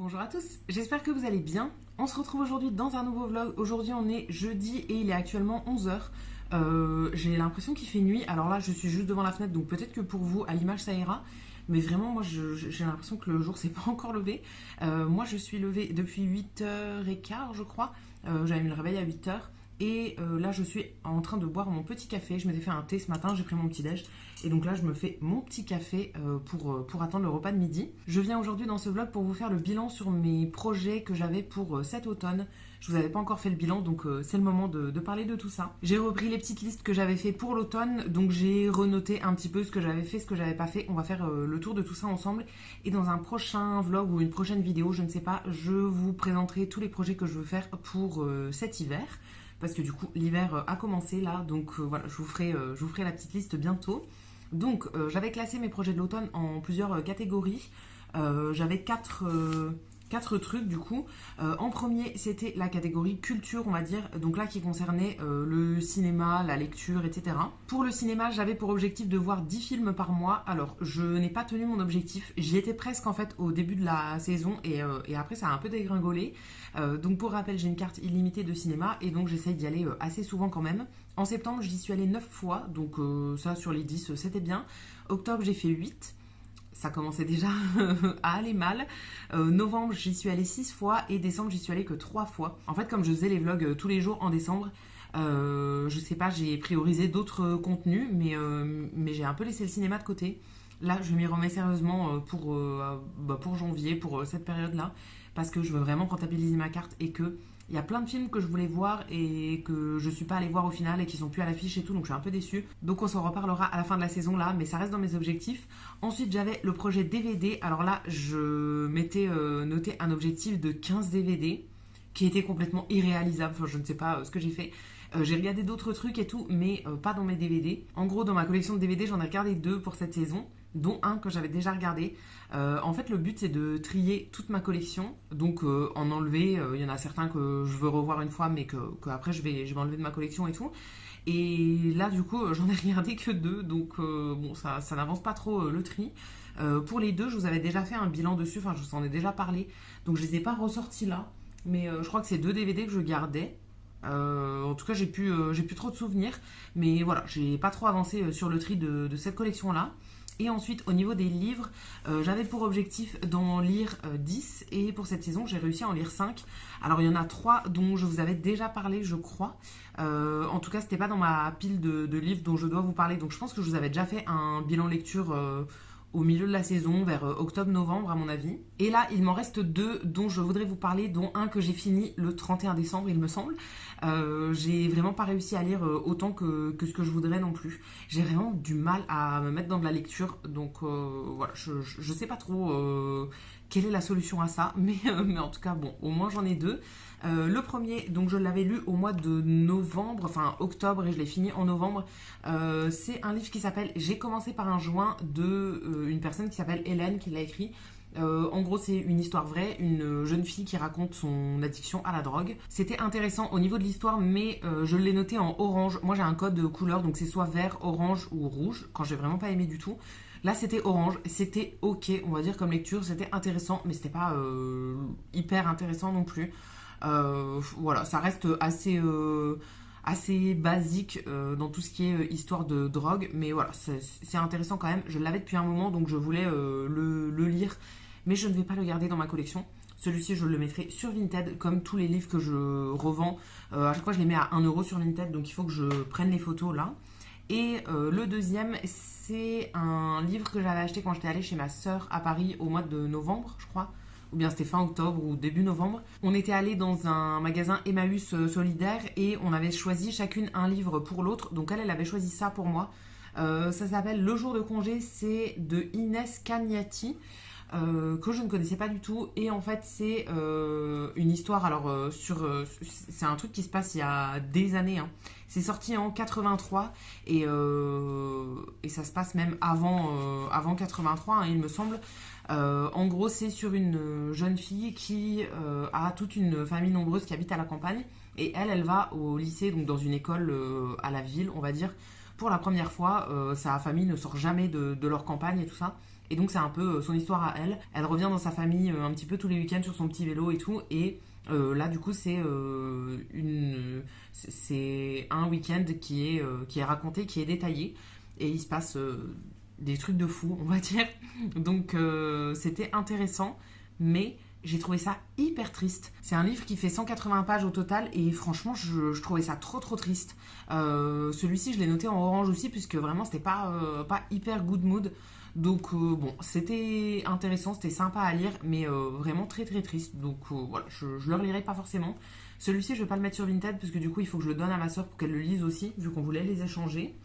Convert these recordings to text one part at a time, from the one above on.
Bonjour à tous, j'espère que vous allez bien. On se retrouve aujourd'hui dans un nouveau vlog. Aujourd'hui on est jeudi et il est actuellement 11h. J'ai l'impression qu'il fait nuit, alors là je suis juste devant la fenêtre donc peut-être que pour vous à l'image ça ira. Mais vraiment moi j'ai l'impression que le jour s'est pas encore levé. Moi je suis levée depuis 8h15 je crois. J'avais mis le réveil à 8h. Et là, je suis en train de boire mon petit café. Je m'étais fait un thé ce matin, j'ai pris mon petit déj. Et donc là, je me fais mon petit café pour attendre le repas de midi. Je viens aujourd'hui dans ce vlog pour vous faire le bilan sur mes projets que j'avais pour cet automne. Je vous avais pas encore fait le bilan, donc c'est le moment de parler de tout ça. J'ai repris les petites listes que j'avais fait pour l'automne. Donc j'ai renoté un petit peu ce que j'avais fait, ce que j'avais pas fait. On va faire le tour de tout ça ensemble. Et dans un prochain vlog ou une prochaine vidéo, je ne sais pas, je vous présenterai tous les projets que je veux faire pour cet hiver. Parce que du coup l'hiver a commencé là, donc voilà, je vous ferai la petite liste bientôt. Donc j'avais classé mes projets de l'automne en plusieurs catégories. J'avais quatre trucs du coup. En premier, c'était la catégorie culture, on va dire, donc là qui concernait le cinéma, la lecture, etc. Pour le cinéma, j'avais pour objectif de voir 10 films par mois. Alors, je n'ai pas tenu mon objectif. J'y étais presque en fait au début de la saison et après ça a un peu dégringolé. Donc pour rappel, j'ai une carte illimitée de cinéma et donc j'essaye d'y aller assez souvent quand même. En septembre, j'y suis allée 9 fois, donc ça sur les 10, c'était bien. Octobre, j'ai fait 8. Ça commençait déjà à aller mal. Novembre, j'y suis allée 6 fois et décembre, j'y suis allée que 3 fois. En fait, comme je faisais les vlogs tous les jours en décembre, je sais pas, j'ai priorisé d'autres contenus, mais j'ai un peu laissé le cinéma de côté. Là, je m'y remets sérieusement pour janvier, pour cette période-là, parce que je veux vraiment rentabiliser ma carte et que il y a plein de films que je voulais voir et que je suis pas allée voir au final et qui sont plus à l'affiche et tout, donc je suis un peu déçue. Donc on s'en reparlera à la fin de la saison là, mais ça reste dans mes objectifs. Ensuite j'avais le projet DVD, alors là je m'étais noté un objectif de 15 DVD qui était complètement irréalisable, enfin je ne sais pas ce que j'ai fait. J'ai regardé d'autres trucs et tout, mais pas dans mes DVD. En gros, dans ma collection de DVD, j'en ai regardé 2 pour cette saison, dont un que j'avais déjà regardé. En fait, le but, c'est de trier toute ma collection, donc en enlever. Il y en a certains que je veux revoir une fois, mais que après je vais enlever de ma collection et tout. Et là, du coup, j'en ai regardé que 2, donc bon, ça n'avance pas trop le tri. Pour les 2, je vous avais déjà fait un bilan dessus, enfin, je vous en ai déjà parlé, donc je les ai pas ressortis là, mais je crois que c'est 2 DVD que je gardais. En tout cas, j'ai plus trop de souvenirs, mais voilà, j'ai pas trop avancé sur le tri de cette collection-là. Et ensuite, au niveau des livres, j'avais pour objectif d'en lire 10 et pour cette saison, j'ai réussi à en lire 5. Alors, il y en a 3 dont je vous avais déjà parlé, je crois. En tout cas, c'était pas dans ma pile de livres dont je dois vous parler. Donc, je pense que je vous avais déjà fait un bilan lecture au milieu de la saison, vers octobre-novembre à mon avis. Et là, il m'en reste 2 dont je voudrais vous parler, dont un que j'ai fini le 31 décembre, il me semble. J'ai vraiment pas réussi à lire autant que ce que je voudrais non plus. J'ai vraiment du mal à me mettre dans de la lecture, donc voilà, je sais pas trop quelle est la solution à ça, mais en tout cas, bon, au moins j'en ai 2. Le premier, donc je l'avais lu au mois de novembre, enfin octobre, et je l'ai fini en novembre. C'est un livre qui s'appelle J'ai commencé par un joint de une personne qui s'appelle Hélène qui l'a écrit. En gros, c'est une histoire vraie, une jeune fille qui raconte son addiction à la drogue. C'était intéressant au niveau de l'histoire, mais je l'ai noté en orange. Moi, j'ai un code de couleur, donc c'est soit vert, orange ou rouge, quand j'ai vraiment pas aimé du tout. Là, c'était orange, c'était ok, on va dire, comme lecture, c'était intéressant, mais c'était pas hyper intéressant non plus. Voilà, ça reste assez basique dans tout ce qui est histoire de drogue, mais voilà, c'est intéressant quand même. Je l'avais depuis un moment, donc je voulais le lire, mais je ne vais pas le garder dans ma collection. Celui-ci, je le mettrai sur Vinted, comme tous les livres que je revends. À chaque fois, je les mets à 1€ sur Vinted, donc il faut que je prenne les photos là. Et le deuxième, c'est un livre que j'avais acheté quand j'étais allée chez ma sœur à Paris au mois de novembre, je crois. Ou bien c'était fin octobre ou début novembre. On était allés dans un magasin Emmaüs solidaire et on avait choisi chacune un livre pour l'autre. Donc elle avait choisi ça pour moi. Ça s'appelle Le jour de congé, c'est de Inès Cagnati. Que je ne connaissais pas du tout, et en fait c'est une histoire, alors c'est un truc qui se passe il y a des années, hein. C'est sorti en 83 et ça se passe même avant 83, hein, il me semble. En gros, c'est sur une jeune fille qui a toute une famille nombreuse qui habite à la campagne, et elle va au lycée, donc dans une école à la ville, on va dire. Pour la première fois, sa famille ne sort jamais de leur campagne et tout ça. Et donc c'est un peu son histoire à elle. Elle revient dans sa famille un petit peu tous les week-ends sur son petit vélo et tout. Et là du coup c'est un week-end qui est raconté, qui est détaillé. Et il se passe des trucs de fou, on va dire. Donc c'était intéressant, mais j'ai trouvé ça hyper triste. C'est un livre qui fait 180 pages au total et franchement, je trouvais ça trop trop triste. Celui-ci, je l'ai noté en orange aussi, puisque vraiment, c'était pas hyper good mood. Donc bon, c'était intéressant, c'était sympa à lire, mais vraiment très très triste. Donc voilà, je le relirai pas forcément. Celui-ci, je vais pas le mettre sur Vinted, parce que du coup, il faut que je le donne à ma soeur pour qu'elle le lise aussi, vu qu'on voulait les échanger.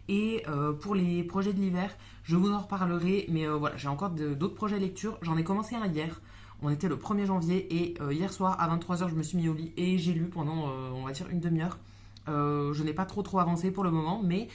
Et pour les projets de l'hiver, je vous en reparlerai, mais voilà, j'ai encore d'autres projets lecture. J'en ai commencé un hier. On était le 1er janvier et hier soir à 23h, je me suis mis au lit et j'ai lu pendant, on va dire, une demi-heure. Je n'ai pas trop avancé pour le moment, mais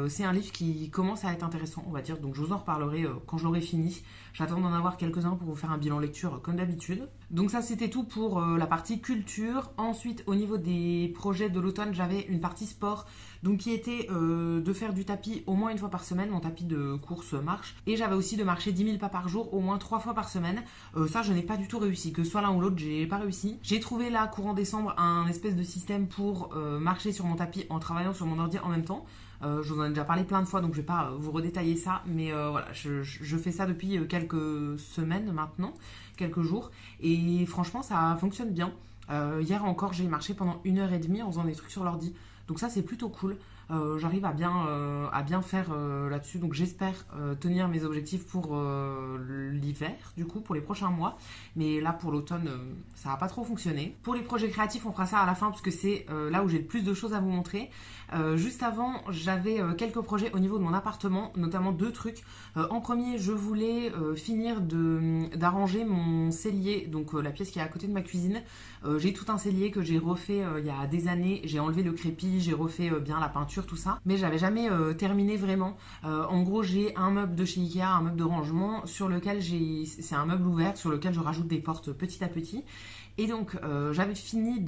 c'est un livre qui commence à être intéressant, on va dire. Donc je vous en reparlerai quand je l'aurai fini. J'attends d'en avoir quelques-uns pour vous faire un bilan lecture comme d'habitude. Donc ça, c'était tout pour la partie culture. Ensuite, au niveau des projets de l'automne, j'avais une partie sport, donc qui était de faire du tapis au moins une fois par semaine, mon tapis de course marche. Et j'avais aussi de marcher 10 000 pas par jour, au moins 3 fois par semaine. Ça, je n'ai pas du tout réussi, que ce soit l'un ou l'autre, j'ai pas réussi. J'ai trouvé là, courant décembre, un espèce de système pour marcher sur mon tapis en travaillant sur mon ordi en même temps. Je vous en ai déjà parlé plein de fois, donc je vais pas vous redétailler ça, mais voilà, je fais ça depuis quelques semaines maintenant, quelques jours, et franchement ça fonctionne bien. Hier encore, j'ai marché pendant 1h30 en faisant des trucs sur l'ordi, donc ça c'est plutôt cool. J'arrive à bien faire là-dessus, donc j'espère tenir mes objectifs pour l'hiver, du coup, pour les prochains mois. Mais là, pour l'automne, ça n'a pas trop fonctionné. Pour les projets créatifs, on fera ça à la fin, parce que c'est là où j'ai le plus de choses à vous montrer. Juste avant, j'avais quelques projets au niveau de mon appartement, notamment 2 trucs. En premier, je voulais finir d'arranger mon cellier, donc la pièce qui est à côté de ma cuisine. J'ai tout un cellier que j'ai refait il y a des années. J'ai enlevé le crépi, j'ai refait bien la peinture, tout ça, mais j'avais jamais terminé vraiment. En gros, j'ai un meuble de chez Ikea, un meuble de rangement sur lequel c'est un meuble ouvert sur lequel je rajoute des portes petit à petit. Et donc j'avais fini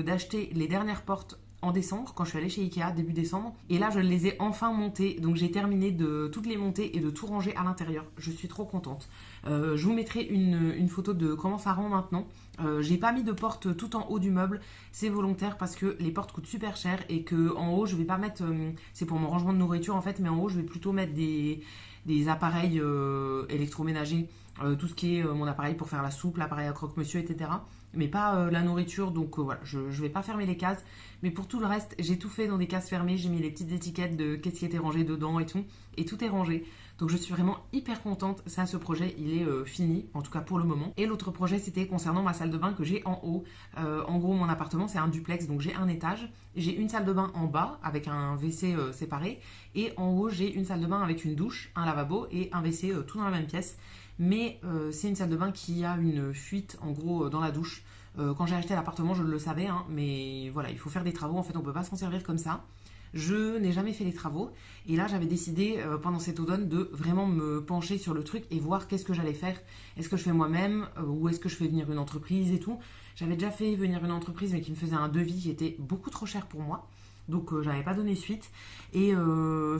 d'acheter les dernières portes en décembre, quand je suis allée chez Ikea début décembre, et là je les ai enfin montées, donc j'ai terminé de toutes les monter et de tout ranger à l'intérieur. Je suis trop contente. Je vous mettrai une photo de comment ça rend maintenant. J'ai pas mis de porte tout en haut du meuble, c'est volontaire parce que les portes coûtent super cher et que en haut je vais pas mettre, c'est pour mon rangement de nourriture en fait, mais en haut je vais plutôt mettre des appareils électroménagers, tout ce qui est mon appareil pour faire la soupe, l'appareil à croque-monsieur, etc. Mais pas la nourriture, donc voilà, je vais pas fermer les cases. Mais pour tout le reste, j'ai tout fait dans des cases fermées, j'ai mis les petites étiquettes de qu'est-ce qui était rangé dedans et tout est rangé. Donc je suis vraiment hyper contente, ça, ce projet il est fini, en tout cas pour le moment. Et l'autre projet c'était concernant ma salle de bain que j'ai en haut. En gros, mon appartement c'est un duplex, donc j'ai un étage, j'ai une salle de bain en bas avec un WC séparé, et en haut j'ai une salle de bain avec une douche, un lavabo et un WC tout dans la même pièce. Mais c'est une salle de bain qui a une fuite en gros dans la douche. Quand j'ai acheté l'appartement, je le savais, hein, mais voilà, il faut faire des travaux, en fait on peut pas s'en servir comme ça. Je n'ai jamais fait les travaux et là j'avais décidé pendant cet automne de vraiment me pencher sur le truc et voir qu'est-ce que j'allais faire. Est-ce que je fais moi-même ou est-ce que je fais venir une entreprise et tout. J'avais déjà fait venir une entreprise mais qui me faisait un devis qui était beaucoup trop cher pour moi. Donc j'avais pas donné suite et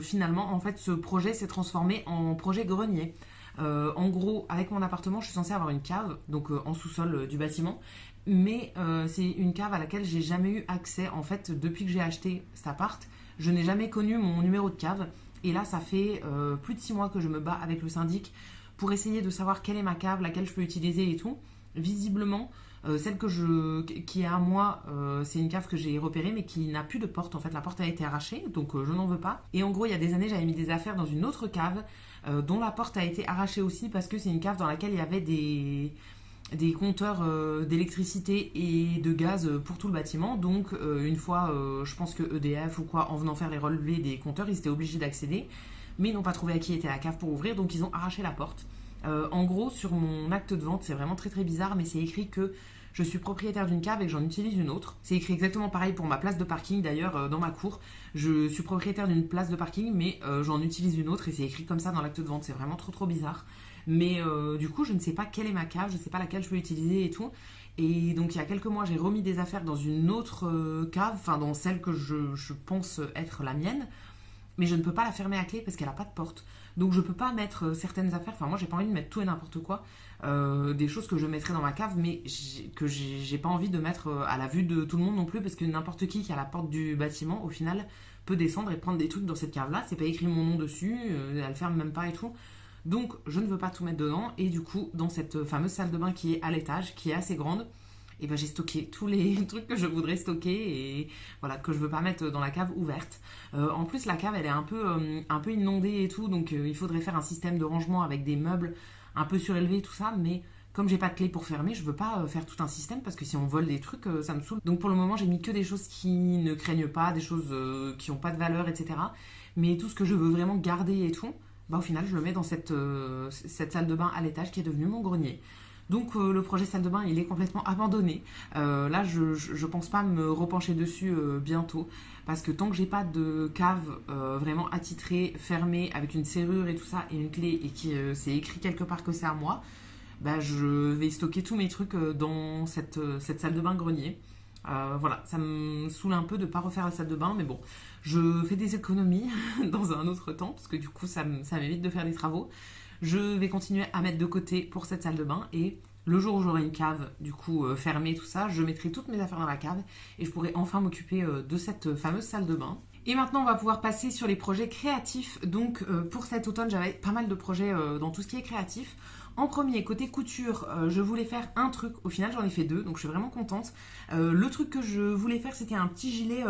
finalement en fait ce projet s'est transformé en projet grenier. En gros, avec mon appartement, je suis censée avoir une cave, donc en sous-sol du bâtiment, mais c'est une cave à laquelle j'ai jamais eu accès. En fait, depuis que j'ai acheté cet appart, je n'ai jamais connu mon numéro de cave. Et là, ça fait plus de 6 mois que je me bats avec le syndic pour essayer de savoir quelle est ma cave, laquelle je peux utiliser et tout. Visiblement, celle qui est à moi, c'est une cave que j'ai repérée mais qui n'a plus de porte. En fait, la porte a été arrachée, donc je n'en veux pas. Et en gros, il y a des années, j'avais mis des affaires dans une autre cave dont la porte a été arrachée aussi parce que c'est une cave dans laquelle il y avait des compteurs d'électricité et de gaz pour tout le bâtiment. Donc une fois, je pense que EDF ou quoi, en venant faire les relevés des compteurs, ils étaient obligés d'accéder, mais ils n'ont pas trouvé à qui était la cave pour ouvrir, donc ils ont arraché la porte. En gros, sur mon acte de vente, c'est vraiment très très bizarre, mais c'est écrit que je suis propriétaire d'une cave et que j'en utilise une autre. C'est écrit exactement pareil pour ma place de parking d'ailleurs dans ma cour. Je suis propriétaire d'une place de parking mais j'en utilise une autre et c'est écrit comme ça dans l'acte de vente. C'est vraiment trop trop bizarre. Mais du coup je ne sais pas quelle est ma cave, je ne sais pas laquelle je peux utiliser et tout. Et donc il y a quelques mois j'ai remis des affaires dans une autre cave, enfin dans celle que je pense être la mienne. mais je ne peux pas la fermer à clé parce qu'elle n'a pas de porte. Donc je peux pas mettre certaines affaires, enfin moi j'ai pas envie de mettre tout et n'importe quoi, des choses que je mettrais dans ma cave, mais que j'ai pas envie de mettre à la vue de tout le monde non plus, parce que n'importe qui a la porte du bâtiment, au final, peut descendre et prendre des trucs dans cette cave-là, c'est pas écrit mon nom dessus, elle ferme même pas et tout. Donc je ne veux pas tout mettre dedans, et du coup, dans cette fameuse salle de bain qui est à l'étage, qui est assez grande, et ben j'ai stocké tous les trucs que je voudrais stocker et voilà, que je veux pas mettre dans la cave ouverte. En plus la cave elle est un peu inondée et tout, donc il faudrait faire un système de rangement avec des meubles un peu surélevés et tout ça, mais comme j'ai pas de clé pour fermer, je veux pas faire tout un système parce que si on vole des trucs, ça me saoule. Donc pour le moment j'ai mis que des choses qui ne craignent pas, des choses qui ont pas de valeur, etc. Mais tout ce que je veux vraiment garder et tout, bah au final je le mets dans cette salle de bain à l'étage qui est devenue mon grenier. Donc le projet salle de bain il est complètement abandonné. Là je pense pas me repencher dessus bientôt, parce que tant que j'ai pas de cave vraiment attitrée, fermée avec une serrure et tout ça et une clé, et que c'est écrit quelque part que c'est à moi, bah, je vais stocker tous mes trucs dans cette salle de bain grenier. Voilà, ça me saoule un peu de pas refaire la salle de bain, mais bon, je fais des économies dans un autre temps, parce que du coup ça m'évite de faire des travaux. Je vais continuer à mettre de côté pour cette salle de bain, et le jour où j'aurai une cave du coup fermée, tout ça, je mettrai toutes mes affaires dans la cave et je pourrai enfin m'occuper de cette fameuse salle de bain. Et maintenant on va pouvoir passer sur les projets créatifs. Donc pour cet automne j'avais pas mal de projets dans tout ce qui est créatif. En premier, côté couture, je voulais faire un truc, au final j'en ai fait deux, donc je suis vraiment contente. Le truc que je voulais faire, c'était un petit gilet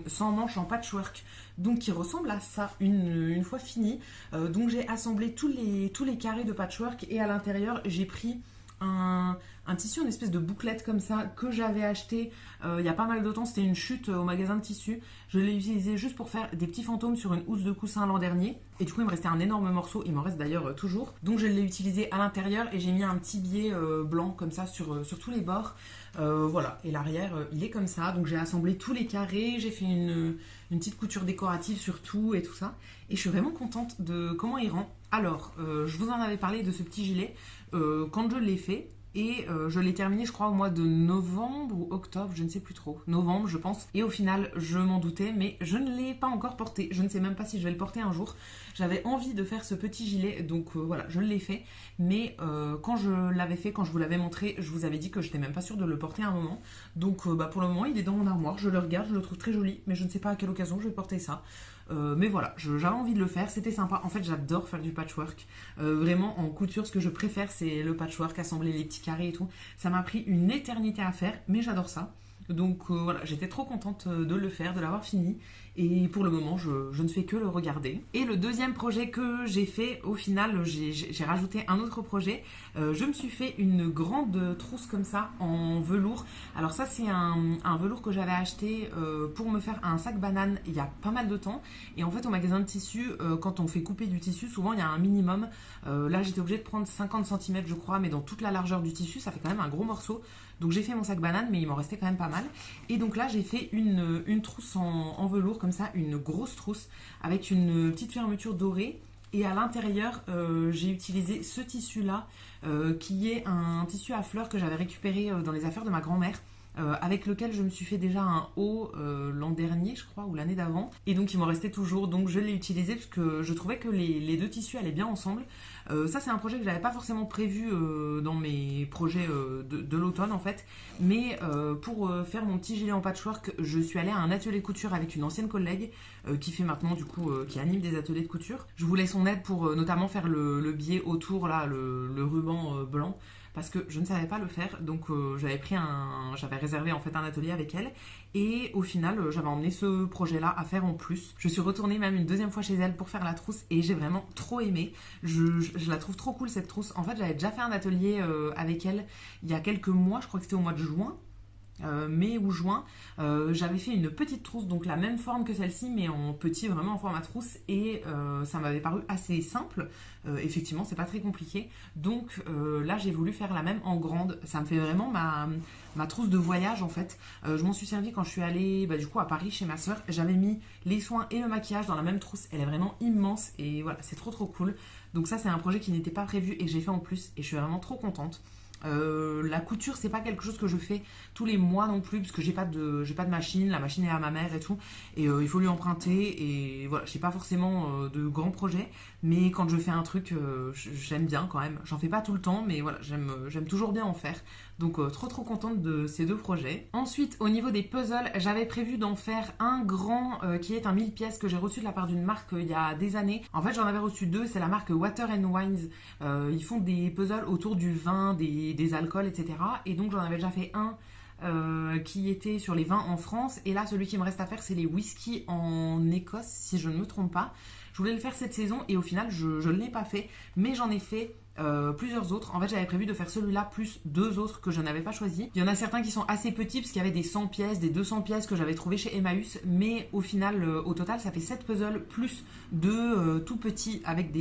sans manches en patchwork, donc qui ressemble à ça une fois fini. Donc j'ai assemblé tous les carrés de patchwork, et à l'intérieur j'ai pris un tissu, une espèce de bouclette comme ça que j'avais acheté il y a pas mal de temps. C'était une chute au magasin de tissus. Je l'ai utilisé juste pour faire des petits fantômes sur une housse de coussin l'an dernier, et du coup il me restait un énorme morceau, il m'en reste d'ailleurs toujours, donc je l'ai utilisé à l'intérieur et j'ai mis un petit biais blanc comme ça sur tous les bords. Voilà, et l'arrière il est comme ça. Donc j'ai assemblé tous les carrés, j'ai fait une petite couture décorative sur tout et tout ça, et je suis vraiment contente de comment il rend. Alors je vous en avais parlé de ce petit gilet quand je l'ai fait, et je l'ai terminé je crois au mois de novembre ou octobre, je ne sais plus trop, novembre je pense, et au final je m'en doutais, mais je ne l'ai pas encore porté, je ne sais même pas si je vais le porter un jour. J'avais envie de faire ce petit gilet, donc voilà, je l'ai fait, mais quand je l'avais fait, quand je vous l'avais montré, je vous avais dit que je n'étais même pas sûre de le porter à un moment, donc bah, pour le moment il est dans mon armoire, je le regarde, je le trouve très joli, mais je ne sais pas à quelle occasion je vais porter ça. Mais voilà, j'avais envie de le faire, c'était sympa. En fait j'adore faire du patchwork, vraiment en couture ce que je préfère c'est le patchwork, assembler les petits carrés et tout. Ça m'a pris une éternité à faire, mais j'adore ça. Donc voilà, j'étais trop contente de le faire, de l'avoir fini, et pour le moment je ne fais que le regarder. Et le deuxième projet que j'ai fait, au final j'ai rajouté un autre projet. Je me suis fait une grande trousse comme ça en velours. Alors ça c'est un velours que j'avais acheté pour me faire un sac banane il y a pas mal de temps, et en fait au magasin de tissu quand on fait couper du tissu souvent il y a un minimum. Là j'étais obligée de prendre 50 cm je crois, mais dans toute la largeur du tissu ça fait quand même un gros morceau. Donc j'ai fait mon sac banane, mais il m'en restait quand même pas mal. Et donc là j'ai fait une trousse en velours comme ça, une grosse trousse avec une petite fermeture dorée. Et à l'intérieur j'ai utilisé ce tissu là qui est un tissu à fleurs que j'avais récupéré dans les affaires de ma grand-mère. Avec lequel je me suis fait déjà un haut l'an dernier je crois, ou l'année d'avant, et donc il m'en restait toujours, donc je l'ai utilisé parce que je trouvais que les deux tissus allaient bien ensemble. Ça c'est un projet que j'avais pas forcément prévu dans mes projets de l'automne en fait, mais pour faire mon petit gilet en patchwork, je suis allée à un atelier de couture avec une ancienne collègue qui fait maintenant du coup qui anime des ateliers de couture. Je voulais son aide pour notamment faire le biais autour là, le ruban blanc, parce que je ne savais pas le faire, donc j'avais réservé en fait un atelier avec elle, et au final j'avais emmené ce projet là à faire en plus. Je suis retournée même une deuxième fois chez elle pour faire la trousse, et j'ai vraiment trop aimé. Je la trouve trop cool cette trousse. En fait j'avais déjà fait un atelier avec elle il y a quelques mois, je crois que c'était au mois de juin, mai ou juin. J'avais fait une petite trousse, donc la même forme que celle-ci mais en petit, vraiment en format trousse, et ça m'avait paru assez simple. Effectivement c'est pas très compliqué, donc là j'ai voulu faire la même en grande. Ça me fait vraiment ma trousse de voyage en fait. Je m'en suis servi quand je suis allée du coup à Paris chez ma soeur. J'avais mis les soins et le maquillage dans la même trousse, elle est vraiment immense, et voilà, c'est trop cool. Donc ça c'est un projet qui n'était pas prévu et que j'ai fait en plus, et je suis vraiment trop contente. La couture, c'est pas quelque chose que je fais tous les mois non plus, parce que j'ai pas de machine, la machine est à ma mère et tout, et il faut lui emprunter, et voilà, j'ai pas forcément de grands projets, mais quand je fais un truc, j'aime bien quand même. J'en fais pas tout le temps, mais voilà, j'aime toujours bien en faire. Donc trop contente de ces deux projets. Ensuite, au niveau des puzzles, j'avais prévu d'en faire un grand qui est un 1000 pièces que j'ai reçu de la part d'une marque il y a des années. En fait, j'en avais reçu deux, c'est la marque Water and Wines. Ils font des puzzles autour du vin, des alcools, etc. Et donc j'en avais déjà fait un qui était sur les vins en France. Et là, celui qui me reste à faire, c'est les whisky en Écosse, si je ne me trompe pas. Je voulais le faire cette saison et au final, je ne l'ai pas fait. Mais j'en ai fait plusieurs autres. En fait, j'avais prévu de faire celui-là plus deux autres que je n'avais pas choisi. Il y en a certains qui sont assez petits parce qu'il y avait des 100 pièces, des 200 pièces que j'avais trouvé chez Emmaüs. Mais au final, au total, ça fait 7 puzzles plus deux tout petits avec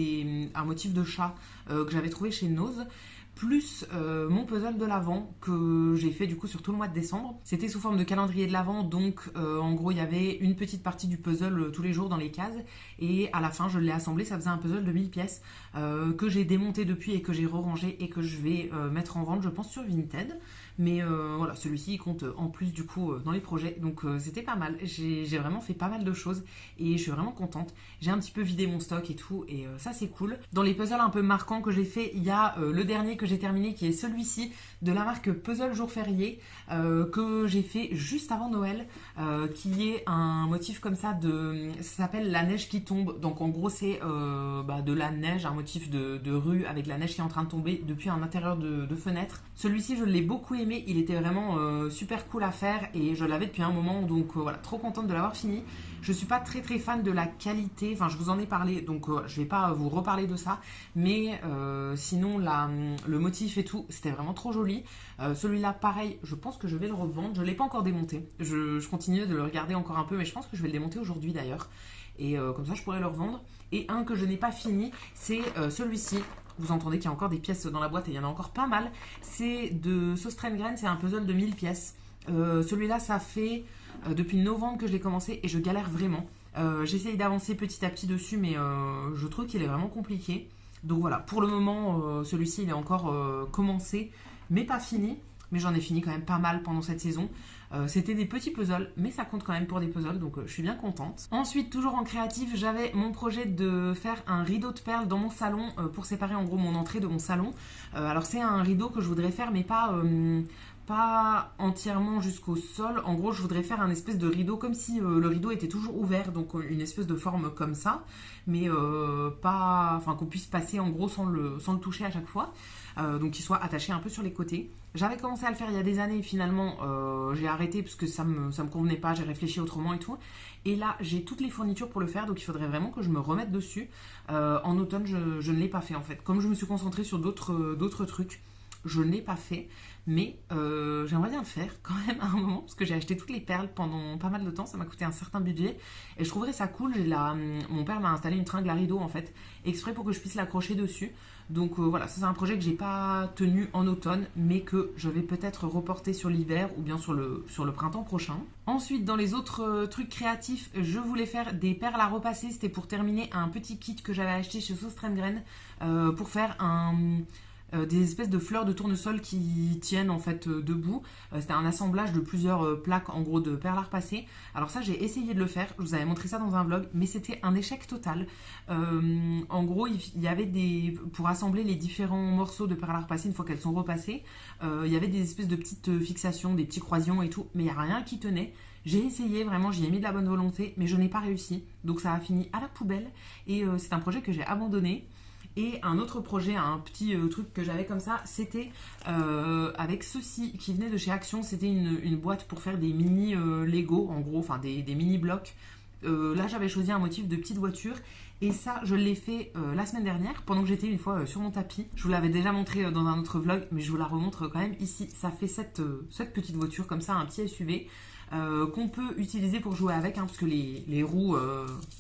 un motif de chat que j'avais trouvé chez Nose. Plus mon puzzle de l'Avent que j'ai fait du coup sur tout le mois de décembre. C'était sous forme de calendrier de l'Avent, donc en gros il y avait une petite partie du puzzle tous les jours dans les cases, et à la fin je l'ai assemblé, ça faisait un puzzle de 1000 pièces que j'ai démonté depuis et que j'ai re-rangé et que je vais mettre en vente je pense sur Vinted. Mais voilà, celui-ci il compte en plus du coup dans les projets, donc c'était pas mal. J'ai vraiment fait pas mal de choses et je suis vraiment contente. J'ai un petit peu vidé mon stock et tout, et ça c'est cool. Dans les puzzles un peu marquants que j'ai fait, il y a le dernier que j'ai terminé qui est celui-ci de la marque Puzzle Jour Férié que j'ai fait juste avant Noël, qui est un motif comme ça ça s'appelle la neige qui tombe. Donc en gros c'est de la neige, un motif de rue avec la neige qui est en train de tomber depuis un intérieur de fenêtre. Celui-ci je l'ai beaucoup aimé, il était vraiment super cool à faire et je l'avais depuis un moment, donc voilà, trop contente de l'avoir fini. Je suis pas très fan de la qualité, enfin je vous en ai parlé, donc je vais pas vous reparler de ça, mais sinon le motif et tout, c'était vraiment trop joli. Celui-là pareil, je pense que je vais le revendre, je l'ai pas encore démonté, je continue de le regarder encore un peu, mais je pense que je vais le démonter aujourd'hui d'ailleurs, et comme ça je pourrais le revendre. Et un que je n'ai pas fini, c'est celui-ci. Vous entendez qu'il y a encore des pièces dans la boîte et il y en a encore pas mal. C'est de Sostrengren, c'est un puzzle de 1000 pièces. Celui-là, ça fait depuis novembre que je l'ai commencé et je galère vraiment. J'essaye d'avancer petit à petit dessus, mais je trouve qu'il est vraiment compliqué. Donc voilà, pour le moment, celui-ci, il est encore commencé, mais pas fini. Mais j'en ai fini quand même pas mal pendant cette saison. C'était des petits puzzles, mais ça compte quand même pour des puzzles, donc je suis bien contente. Ensuite, toujours en créatif, j'avais mon projet de faire un rideau de perles dans mon salon pour séparer en gros mon entrée de mon salon. Alors c'est un rideau que je voudrais faire, mais pas entièrement jusqu'au sol. En gros, je voudrais faire un espèce de rideau comme si le rideau était toujours ouvert, donc une espèce de forme comme ça, mais qu'on puisse passer en gros sans le toucher à chaque fois. Donc qu'il soit attaché un peu sur les côtés. J'avais commencé à le faire il y a des années, finalement j'ai arrêté parce que ça me convenait pas, j'ai réfléchi autrement et tout. Et là j'ai toutes les fournitures pour le faire, donc il faudrait vraiment que je me remette dessus. En automne je ne l'ai pas fait en fait. Comme je me suis concentrée sur d'autres trucs, je ne l'ai pas fait. Mais j'aimerais bien le faire quand même à un moment, parce que j'ai acheté toutes les perles pendant pas mal de temps, ça m'a coûté un certain budget, et je trouverais ça cool. Mon père m'a installé une tringle à rideau en fait, exprès pour que je puisse l'accrocher dessus. Donc voilà, ça c'est un projet que j'ai pas tenu en automne, mais que je vais peut-être reporter sur l'hiver ou bien sur le printemps prochain. Ensuite, dans les autres trucs créatifs, je voulais faire des perles à repasser. C'était pour terminer un petit kit que j'avais acheté chez Sostrengren pour faire des espèces de fleurs de tournesol qui tiennent en fait debout. C'était un assemblage de plusieurs plaques en gros de perles à repasser. Alors ça j'ai essayé de le faire, je vous avais montré ça dans un vlog, mais c'était un échec total. En gros il y avait pour assembler les différents morceaux de perles à repasser une fois qu'elles sont repassées, il y avait des espèces de petites fixations, des petits croisillons et tout, mais il n'y a rien qui tenait. J'ai essayé, vraiment, j'y ai mis de la bonne volonté, mais je n'ai pas réussi. Donc ça a fini à la poubelle et c'est un projet que j'ai abandonné. Et un autre projet, un petit truc que j'avais comme ça, c'était avec ceci qui venait de chez Action. C'était une boîte pour faire des mini Lego, en gros, enfin des mini blocs. Là, j'avais choisi un motif de petite voiture. Et ça, je l'ai fait la semaine dernière, pendant que j'étais une fois sur mon tapis. Je vous l'avais déjà montré dans un autre vlog, mais je vous la remontre quand même ici. Ça fait cette petite voiture comme ça, un petit SUV. Qu'on peut utiliser pour jouer avec, parce que les roues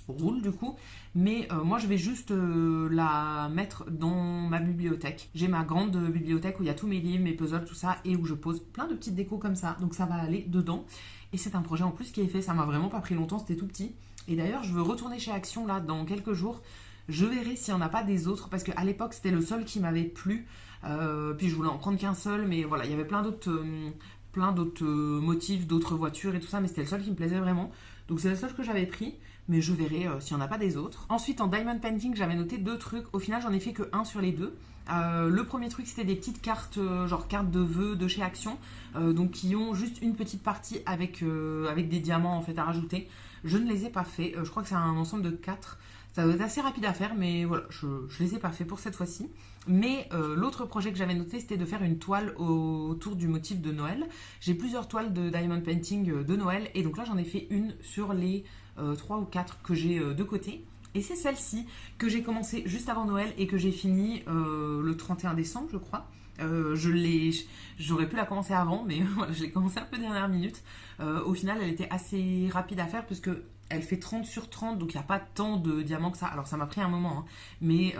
roulent du coup, mais moi je vais juste la mettre dans ma bibliothèque. J'ai ma grande bibliothèque où il y a tous mes livres, mes puzzles, tout ça, et où je pose plein de petites décos comme ça, donc ça va aller dedans. Et c'est un projet en plus qui est fait, ça m'a vraiment pas pris longtemps, c'était tout petit. Et d'ailleurs je veux retourner chez Action là dans quelques jours. Je verrai s'il n'y en a pas des autres, parce qu'à l'époque, c'était le seul qui m'avait plu. Puis je voulais en prendre qu'un seul, mais voilà, il y avait plein d'autres motifs, d'autres voitures et tout ça, mais c'était le seul qui me plaisait vraiment. Donc c'est le seul que j'avais pris, mais je verrai s'il n'y en a pas des autres. Ensuite, en diamond painting, j'avais noté 2 trucs. Au final, j'en ai fait que 1 sur les 2. Le premier truc, c'était des petites cartes, genre cartes de vœux de chez Action, donc qui ont juste une petite partie avec des diamants en fait à rajouter. Je ne les ai pas fait, je crois que c'est un ensemble de 4. Ça doit être assez rapide à faire, mais voilà, je les ai pas fait pour cette fois-ci. Mais l'autre projet que j'avais noté, c'était de faire une toile autour du motif de Noël. J'ai plusieurs toiles de diamond painting de Noël, et donc là j'en ai fait une sur les 3 ou 4 que j'ai de côté. Et c'est celle-ci que j'ai commencé juste avant Noël et que j'ai fini le 31 décembre, je crois. J'aurais pu la commencer avant, mais voilà, je l'ai commencé un peu dernière minute. Au final, elle était assez rapide à faire puisque elle fait 30 sur 30, donc il n'y a pas tant de diamants que ça. Alors ça m'a pris un moment, hein, mais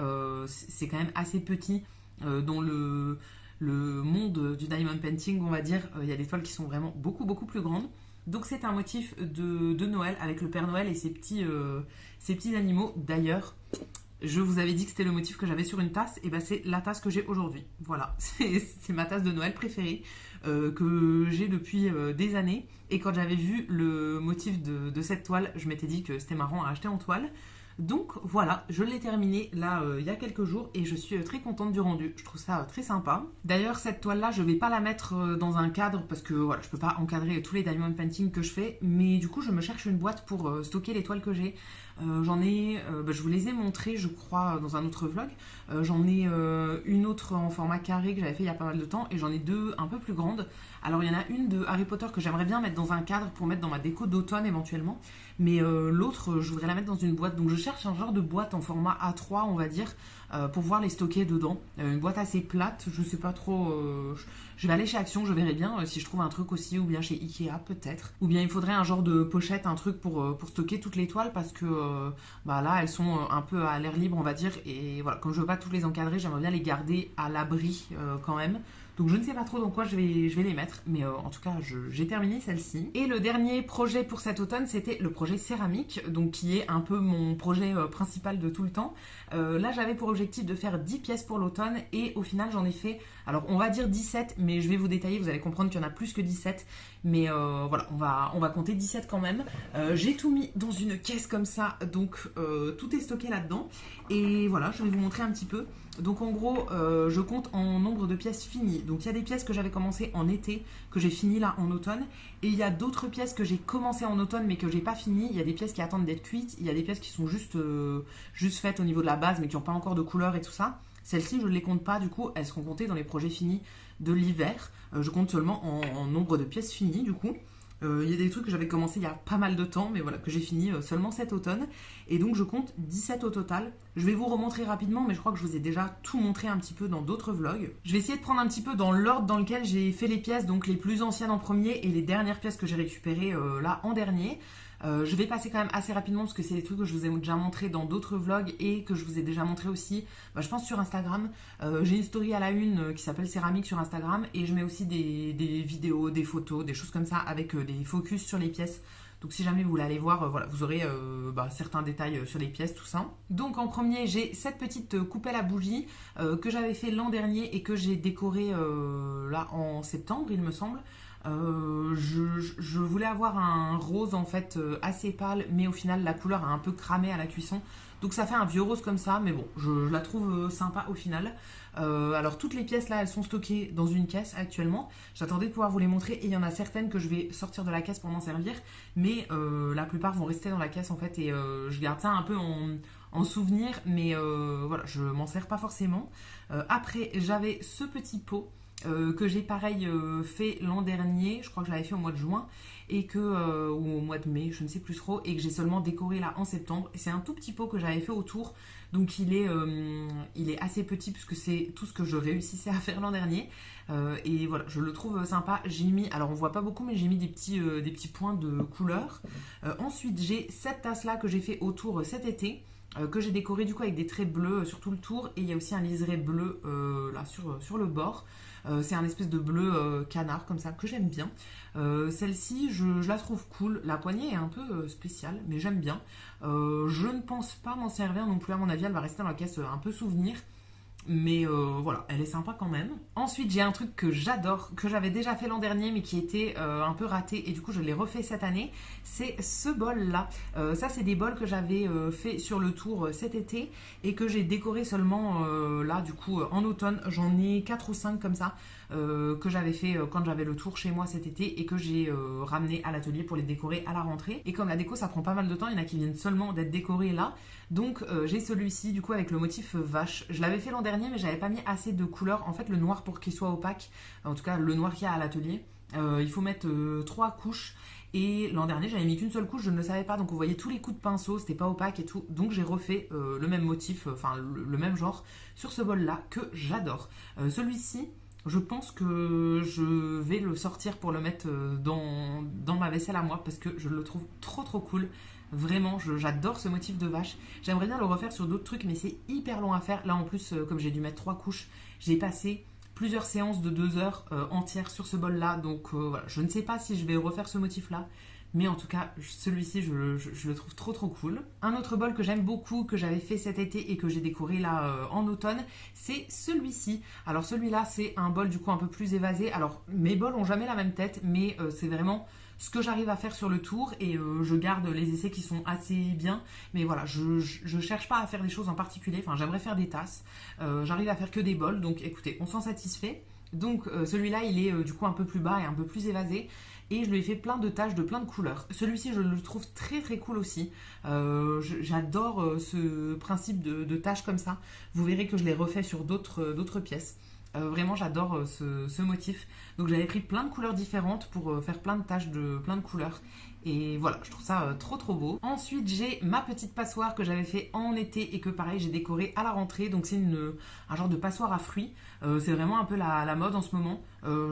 c'est quand même assez petit dans le monde du diamond painting, on va dire. Il y a des toiles qui sont vraiment beaucoup plus grandes. Donc c'est un motif de Noël avec le Père Noël et ses petits animaux. D'ailleurs, je vous avais dit que c'était le motif que j'avais sur une tasse, et ben c'est la tasse que j'ai aujourd'hui. Voilà, c'est ma tasse de Noël préférée que j'ai depuis des années. Et quand j'avais vu le motif de cette toile, je m'étais dit que c'était marrant à acheter en toile. Donc voilà, je l'ai terminé là il y a quelques jours et je suis très contente du rendu. Je trouve ça très sympa. D'ailleurs, cette toile là, je vais pas la mettre dans un cadre parce que voilà, je peux pas encadrer tous les diamond painting que je fais, mais du coup, je me cherche une boîte pour stocker les toiles que j'ai. J'en ai, je vous les ai montrées, je crois, dans un autre vlog. J'en ai une autre en format carré que j'avais fait il y a pas mal de temps, et j'en ai 2 un peu plus grandes. Alors il y en a une de Harry Potter que j'aimerais bien mettre dans un cadre pour mettre dans ma déco d'automne éventuellement, mais l'autre je voudrais la mettre dans une boîte. Donc je cherche un genre de boîte en format A3, on va dire, pour pouvoir les stocker dedans. Une boîte assez plate, je sais pas trop. Je vais aller chez Action, je verrai bien si je trouve un truc aussi, ou bien chez Ikea peut-être. Ou bien il faudrait un genre de pochette, un truc pour stocker toutes les toiles, parce que bah là elles sont un peu à l'air libre, on va dire, et voilà, comme je veux pas toutes les encadrer, j'aimerais bien les garder à l'abri quand même. Donc je ne sais pas trop dans quoi je vais les mettre, mais en tout cas j'ai terminé celle-ci. Et le dernier projet pour cet automne, c'était le projet céramique, donc qui est un peu mon projet principal de tout le temps. Là j'avais pour objectif de faire 10 pièces pour l'automne, et au final j'en ai fait, alors on va dire 17, mais je vais vous détailler, vous allez comprendre qu'il y en a plus que 17. Mais voilà, on va compter 17 quand même. J'ai tout mis dans une caisse comme ça, donc tout est stocké là-dedans. Et voilà, je vais vous montrer un petit peu. Donc en gros, je compte en nombre de pièces finies. Donc il y a des pièces que j'avais commencé en été, que j'ai fini là en automne. Et il y a d'autres pièces que j'ai commencé en automne mais que j'ai pas fini. Il y a des pièces qui attendent d'être cuites. Il y a des pièces qui sont juste faites au niveau de la base mais qui n'ont pas encore de couleur et tout ça. Celles-ci, je ne les compte pas, du coup, elles seront comptées dans les projets finis de l'hiver. Je compte seulement en nombre de pièces finies, du coup. Il y a des trucs que j'avais commencé il y a pas mal de temps, mais voilà, que j'ai fini seulement cet automne. Et donc je compte 17 au total. Je vais vous remontrer rapidement, mais je crois que je vous ai déjà tout montré un petit peu dans d'autres vlogs. Je vais essayer de prendre un petit peu dans l'ordre dans lequel j'ai fait les pièces, donc les plus anciennes en premier et les dernières pièces que j'ai récupérées là en dernier. Je vais passer quand même assez rapidement parce que c'est des trucs que je vous ai déjà montré dans d'autres vlogs et que je vous ai déjà montré aussi, je pense, sur Instagram. J'ai une story à la une qui s'appelle Céramique sur Instagram, et je mets aussi des vidéos, des photos, des choses comme ça avec des focus sur les pièces. Donc si jamais vous voulez aller voir, voilà, vous aurez certains détails sur les pièces, tout ça. Donc en premier, j'ai cette petite coupelle à bougies que j'avais fait l'an dernier et que j'ai décorée là en septembre, il me semble. Je voulais avoir un rose en fait assez pâle, mais au final la couleur a un peu cramé à la cuisson, donc ça fait un vieux rose comme ça, mais bon, je la trouve sympa au final. Alors toutes les pièces là, elles sont stockées dans une caisse actuellement. J'attendais de pouvoir vous les montrer, et il y en a certaines que je vais sortir de la caisse pour m'en servir, mais la plupart vont rester dans la caisse en fait, et je garde ça un peu en souvenir, mais voilà, je m'en sers pas forcément. Après, j'avais ce petit pot que j'ai pareil fait l'an dernier, je crois que je l'avais fait au mois de juin, et que, ou au mois de mai, je ne sais plus trop, et que j'ai seulement décoré là en septembre. C'est un tout petit pot que j'avais fait autour, donc il est assez petit puisque c'est tout ce que je réussissais à faire l'an dernier, et voilà, je le trouve sympa. J'ai mis, alors on voit pas beaucoup, mais j'ai mis des petits points de couleur. Ensuite j'ai cette tasse là que j'ai fait autour cet été. que j'ai décoré du coup avec des traits bleus sur tout le tour. Et il y a aussi un liseré bleu là sur le bord. C'est un espèce de bleu canard comme ça que j'aime bien. Celle-ci, je la trouve cool. La poignée est un peu spéciale, mais j'aime bien. Je ne pense pas m'en servir non plus. À mon avis, elle va rester dans la caisse un peu souvenir. Mais voilà, elle est sympa quand même. Ensuite, j'ai un truc que j'adore, que j'avais déjà fait l'an dernier, mais qui était un peu raté, et du coup, je l'ai refait cette année. C'est ce bol-là. Ça, c'est des bols que j'avais fait sur le tour cet été, et que j'ai décoré seulement là, du coup, en automne. J'en ai 4 ou 5 comme ça, que j'avais fait quand j'avais le tour chez moi cet été, et que j'ai ramené à l'atelier pour les décorer à la rentrée. Et comme la déco, ça prend pas mal de temps, il y en a qui viennent seulement d'être décorés là. Donc j'ai celui-ci du coup avec le motif vache. Je l'avais fait l'an dernier mais j'avais pas mis assez de couleurs. En fait le noir pour qu'il soit opaque, en tout cas le noir qu'il y a à l'atelier, il faut mettre 3 couches. Et l'an dernier j'avais mis qu'une seule couche, je ne le savais pas. Donc on voyait tous les coups de pinceau, c'était pas opaque et tout. Donc j'ai refait le même motif, enfin le même genre sur ce bol là que j'adore. Celui-ci, je pense que je vais le sortir pour le mettre dans ma vaisselle à moi parce que je le trouve trop cool. Vraiment, j'adore ce motif de vache. J'aimerais bien le refaire sur d'autres trucs, mais c'est hyper long à faire. Là, en plus, comme j'ai dû mettre 3 couches, j'ai passé plusieurs séances de 2 heures entières sur ce bol-là. Donc voilà, je ne sais pas si je vais refaire ce motif-là. Mais en tout cas, celui-ci, je le trouve trop cool. Un autre bol que j'aime beaucoup, que j'avais fait cet été et que j'ai décoré là en automne, c'est celui-ci. Alors celui-là, c'est un bol du coup un peu plus évasé. Alors mes bols ont jamais la même tête, mais c'est vraiment ce que j'arrive à faire sur le tour et je garde les essais qui sont assez bien. Mais voilà, je cherche pas à faire des choses en particulier. Enfin, j'aimerais faire des tasses. J'arrive à faire que des bols, donc écoutez, on s'en satisfait. Donc celui-là, il est du coup un peu plus bas et un peu plus évasé. Et je lui ai fait plein de taches de plein de couleurs. Celui-ci, je le trouve très cool aussi. J'adore ce principe de taches comme ça. Vous verrez que je l'ai refait sur d'autres pièces. Vraiment, j'adore ce motif. Donc j'avais pris plein de couleurs différentes pour faire plein de taches de plein de couleurs. Et voilà, je trouve ça trop beau. Ensuite, j'ai ma petite passoire que j'avais fait en été et que pareil, j'ai décoré à la rentrée. Donc c'est un genre de passoire à fruits. C'est vraiment un peu la mode en ce moment.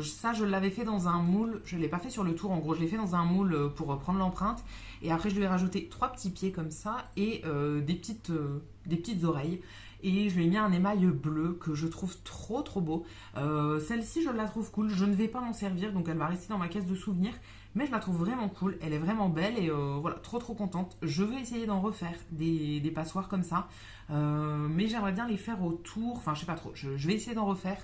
Ça, je l'avais fait dans un moule. Je ne l'ai pas fait sur le tour. En gros, je l'ai fait dans un moule pour prendre l'empreinte. Et après, je lui ai rajouté 3 petits pieds comme ça et des petites oreilles. Et je lui ai mis un émail bleu que je trouve trop beau. Celle-ci, je la trouve cool. Je ne vais pas m'en servir, donc elle va rester dans ma caisse de souvenirs. Mais je la trouve vraiment cool. Elle est vraiment belle et voilà, trop contente. Je veux essayer d'en refaire des passoires comme ça. Mais j'aimerais bien les faire autour. Enfin, je sais pas trop. Je vais essayer d'en refaire.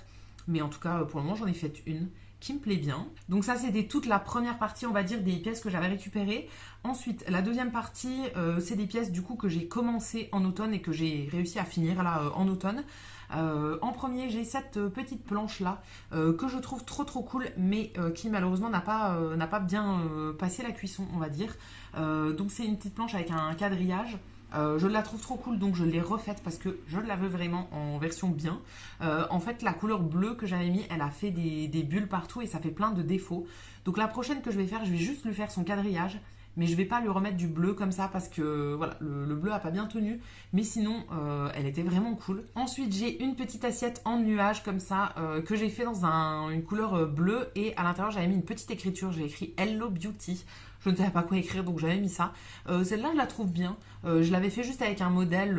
Mais en tout cas, pour le moment, j'en ai fait une qui me plaît bien. Donc ça, c'était toute la première partie, on va dire, des pièces que j'avais récupérées. Ensuite, la deuxième partie, c'est des pièces du coup que j'ai commencé en automne et que j'ai réussi à finir là en automne. En premier, j'ai cette petite planche là que je trouve trop cool, mais qui malheureusement n'a pas bien passé la cuisson, on va dire. Donc c'est une petite planche avec un quadrillage. Je la trouve trop cool, donc je l'ai refaite parce que je la veux vraiment en version bien. En fait, la couleur bleue que j'avais mis, elle a fait des bulles partout et ça fait plein de défauts. Donc la prochaine que je vais faire, je vais juste lui faire son quadrillage. Mais je vais pas lui remettre du bleu comme ça parce que voilà, le bleu a pas bien tenu. Mais sinon, elle était vraiment cool. Ensuite, j'ai une petite assiette en nuage comme ça que j'ai fait dans une couleur bleue. Et à l'intérieur, j'avais mis une petite écriture. J'ai écrit Hello Beauty. Je ne savais pas quoi écrire, donc j'avais mis ça. Celle-là, je la trouve bien. Je l'avais fait juste avec un modèle,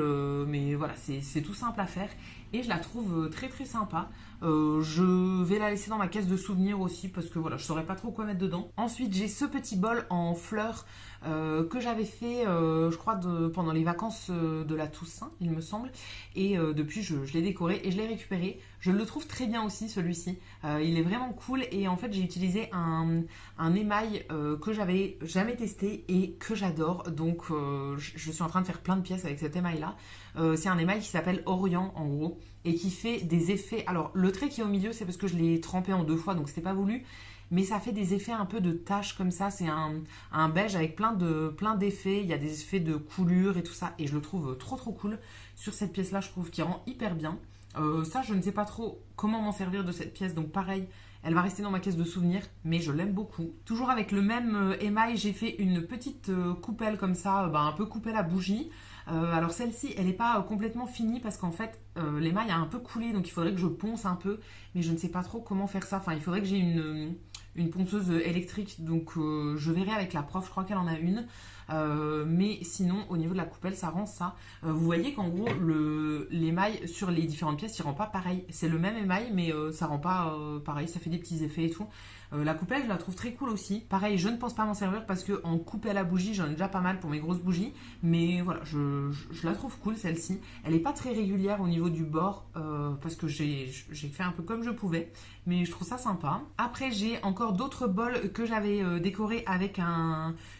mais voilà, c'est tout simple à faire. Et je la trouve très sympa. Je vais la laisser dans ma caisse de souvenirs aussi parce que voilà, je saurais pas trop quoi mettre dedans. Ensuite, j'ai ce petit bol en fleurs que j'avais fait, je crois, pendant les vacances de la Toussaint, il me semble. Et depuis, je l'ai décoré et je l'ai récupéré. Je le trouve très bien aussi, celui-ci. Il est vraiment cool et en fait, j'ai utilisé un émail que j'avais jamais testé et que j'adore. Donc, je suis en train de faire plein de pièces avec cet émail-là. C'est un émail qui s'appelle Orient, en gros, et qui fait des effets. Alors, le trait qui est au milieu, c'est parce que je l'ai trempé en 2 fois, donc c'était pas voulu. Mais ça fait des effets un peu de taches comme ça. C'est un beige avec plein d'effets. Il y a des effets de coulure et tout ça. Et je le trouve trop cool. Sur cette pièce-là, je trouve qu'il rend hyper bien. Ça, je ne sais pas trop comment m'en servir de cette pièce. Donc pareil, elle va rester dans ma caisse de souvenirs. Mais je l'aime beaucoup. Toujours avec le même émail, j'ai fait une petite coupelle comme ça. Un peu coupelle à bougie. Alors celle-ci, elle n'est pas complètement finie parce qu'en fait, l'émail a un peu coulé. Donc il faudrait que je ponce un peu. Mais je ne sais pas trop comment faire ça. Enfin, il faudrait que j'ai une ponceuse électrique, donc je verrai avec la prof, je crois qu'elle en a une. Mais sinon, au niveau de la coupelle, ça rend ça. Vous voyez qu'en gros, l'émail sur les différentes pièces, il rend pas pareil. C'est le même émail, mais ça rend pas pareil. Ça fait des petits effets et tout. La coupelle, je la trouve très cool aussi. Pareil, je ne pense pas m'en servir parce que en coupelle à bougie, j'en ai déjà pas mal pour mes grosses bougies. Mais voilà, je la trouve cool celle-ci. Elle est pas très régulière au niveau du bord parce que j'ai fait un peu comme je pouvais. Mais je trouve ça sympa. Après, j'ai encore d'autres bols que j'avais décorés avec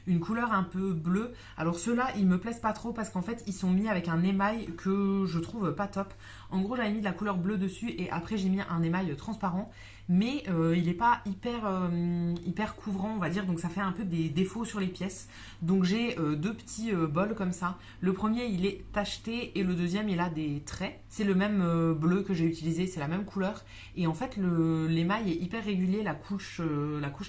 une couleur un peu bleue. Alors ceux-là, ils me plaisent pas trop parce qu'en fait, ils sont mis avec un émail que je trouve pas top. En gros, j'avais mis de la couleur bleue dessus et après, j'ai mis un émail transparent. Mais il n'est pas hyper couvrant, on va dire, donc ça fait un peu des défauts sur les pièces. Donc j'ai deux petits bols comme ça. Le premier, il est tacheté et le deuxième, il a des traits. C'est le même bleu que j'ai utilisé, c'est la même couleur. Et en fait, l'émail est hyper régulier, la couche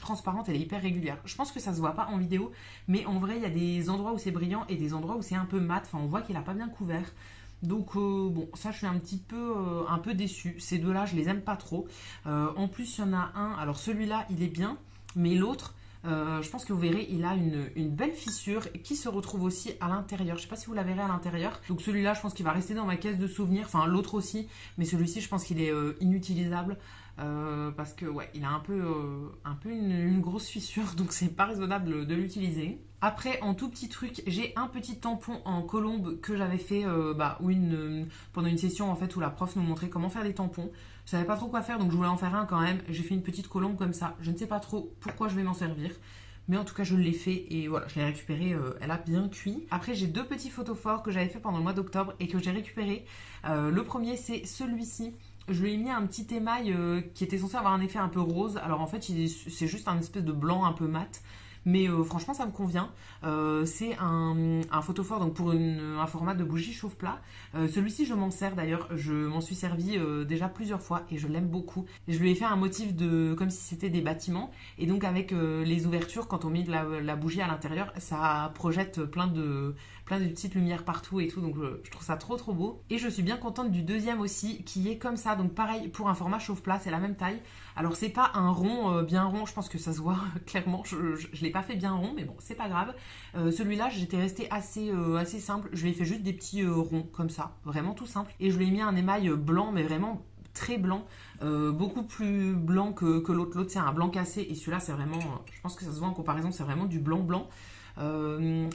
transparente, elle est hyper régulière. Je pense que ça se voit pas en vidéo, mais en vrai, il y a des endroits où c'est brillant et des endroits où c'est un peu mat. Enfin, on voit qu'il n'a pas bien couvert. Donc bon, ça je suis un peu déçue. Ces deux-là, je les aime pas trop. En plus, il y en a un. Alors celui-là, il est bien, mais l'autre, je pense que vous verrez, il a une belle fissure qui se retrouve aussi à l'intérieur. Je sais pas si vous la verrez à l'intérieur. Donc celui-là, je pense qu'il va rester dans ma caisse de souvenirs. Enfin, l'autre aussi, mais celui-ci, je pense qu'il est inutilisable. Parce que ouais, il a un peu une grosse fissure, donc c'est pas raisonnable de l'utiliser. Après, en tout petit truc, j'ai un petit tampon en colombe que j'avais fait pendant une session en fait où la prof nous montrait comment faire des tampons. Je savais pas trop quoi faire, donc je voulais en faire un quand même. J'ai fait une petite colombe comme ça. Je ne sais pas trop pourquoi je vais m'en servir. Mais en tout cas, je l'ai fait et voilà, je l'ai récupéré, elle a bien cuit. Après, j'ai deux petits photophores que j'avais fait pendant le mois d'octobre et que j'ai récupéré. Le premier, c'est celui-ci. Je lui ai mis un petit émail qui était censé avoir un effet un peu rose. Alors en fait, c'est juste un espèce de blanc un peu mat. Mais franchement, ça me convient. C'est un photophore donc pour un format de bougie chauffe-plat. Celui-ci, je m'en sers d'ailleurs. Je m'en suis servi déjà plusieurs fois et je l'aime beaucoup. Je lui ai fait un motif comme si c'était des bâtiments. Et donc avec les ouvertures, quand on met de la bougie à l'intérieur, ça projette plein de petites lumières partout et tout. Donc je trouve ça trop trop beau. Et je suis bien contente du deuxième aussi qui est comme ça. Donc pareil pour un format chauffe-plat, c'est la même taille. Alors c'est pas un rond bien rond, je pense que ça se voit clairement. Je l'ai pas fait bien rond, mais bon, c'est pas grave. Celui-là, j'étais restée assez simple. Je lui ai fait juste des petits ronds comme ça, vraiment tout simple. Et je lui ai mis un émail blanc, mais vraiment très blanc, beaucoup plus blanc que l'autre. L'autre, c'est un blanc cassé et celui-là, c'est vraiment, je pense que ça se voit en comparaison, c'est vraiment du blanc blanc.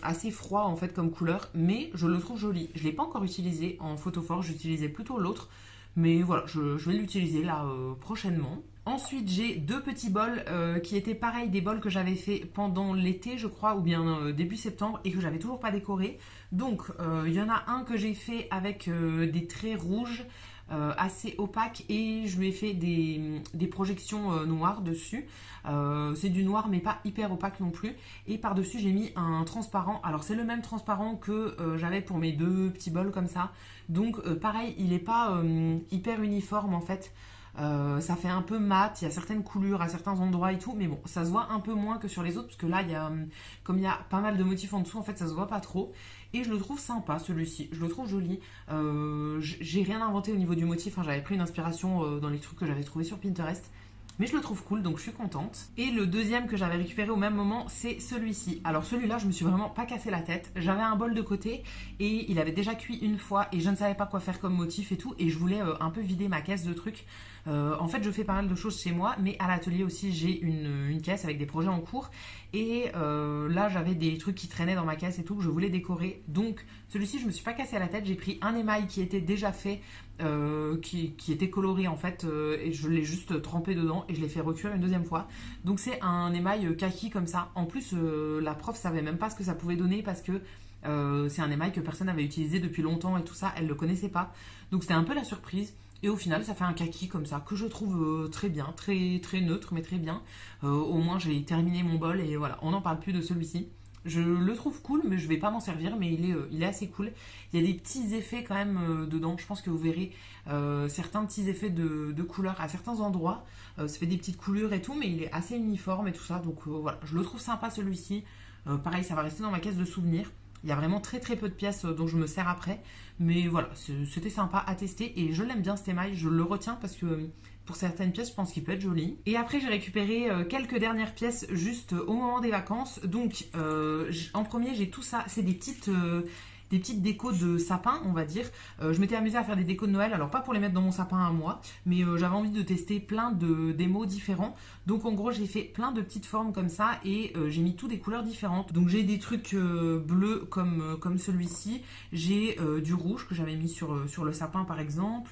Assez froid en fait comme couleur, mais je le trouve joli. Je l'ai pas encore utilisé en photophore, j'utilisais plutôt l'autre. Mais voilà, je vais l'utiliser là prochainement. Ensuite, j'ai deux petits bols qui étaient pareil, des bols que j'avais fait pendant l'été, je crois, ou bien début septembre, et que j'avais toujours pas décoré. Donc, il y en a un que j'ai fait avec des traits rouges assez opaques, et je lui ai fait des projections noires dessus. C'est du noir, mais pas hyper opaque non plus. Et par-dessus, j'ai mis un transparent. Alors, c'est le même transparent que j'avais pour mes deux petits bols comme ça. Donc, pareil, il n'est pas hyper uniforme en fait. Ça fait un peu mat, il y a certaines coulures à certains endroits et tout, mais bon, ça se voit un peu moins que sur les autres, parce que là, comme il y a pas mal de motifs en dessous, en fait, ça se voit pas trop. Et je le trouve sympa, celui-ci, je le trouve joli. J'ai rien inventé au niveau du motif, hein. J'avais pris une inspiration dans les trucs que j'avais trouvés sur Pinterest. Mais je le trouve cool, donc je suis contente. Et le deuxième que j'avais récupéré au même moment, c'est celui-ci. Alors celui-là, je me suis vraiment pas cassé la tête. J'avais un bol de côté et il avait déjà cuit une fois et je ne savais pas quoi faire comme motif et tout. Et je voulais un peu vider ma caisse de trucs. En fait, je fais pas mal de choses chez moi, mais à l'atelier aussi, j'ai une caisse avec des projets en cours. Et là, j'avais des trucs qui traînaient dans ma caisse et tout que je voulais décorer. Donc celui-ci, je me suis pas cassé la tête. J'ai pris un émail qui était déjà fait, qui était coloré en fait, et je l'ai juste trempé dedans et je l'ai fait recuire une deuxième fois. Donc c'est un émail kaki comme ça. En plus, la prof savait même pas ce que ça pouvait donner parce que c'est un émail que personne n'avait utilisé depuis longtemps et tout ça. Elle le connaissait pas. Donc c'était un peu la surprise. Et au final, ça fait un kaki comme ça que je trouve très bien, très, très neutre, mais très bien. Au moins, j'ai terminé mon bol et voilà, on n'en parle plus de celui-ci. Je le trouve cool, mais je vais pas m'en servir, mais il est assez cool. Il y a des petits effets quand même dedans. Je pense que vous verrez certains petits effets de couleurs à certains endroits. Ça fait des petites coulures et tout, mais il est assez uniforme et tout ça. Donc voilà, je le trouve sympa celui-ci. Pareil, ça va rester dans ma caisse de souvenirs. Il y a vraiment très très peu de pièces dont je me sers après. Mais voilà, c'était sympa à tester et je l'aime bien cet émail. Je le retiens parce que pour certaines pièces, je pense qu'il peut être joli. Et après, j'ai récupéré quelques dernières pièces juste au moment des vacances. Donc, en premier, j'ai tout ça. C'est des petites décos de sapin, on va dire. Je m'étais amusée à faire des décos de Noël, alors pas pour les mettre dans mon sapin à moi, mais j'avais envie de tester plein de démos différents. Donc en gros, j'ai fait plein de petites formes comme ça et j'ai mis tout des couleurs différentes. Donc j'ai des trucs bleus comme celui-ci. J'ai du rouge que j'avais mis sur le sapin par exemple.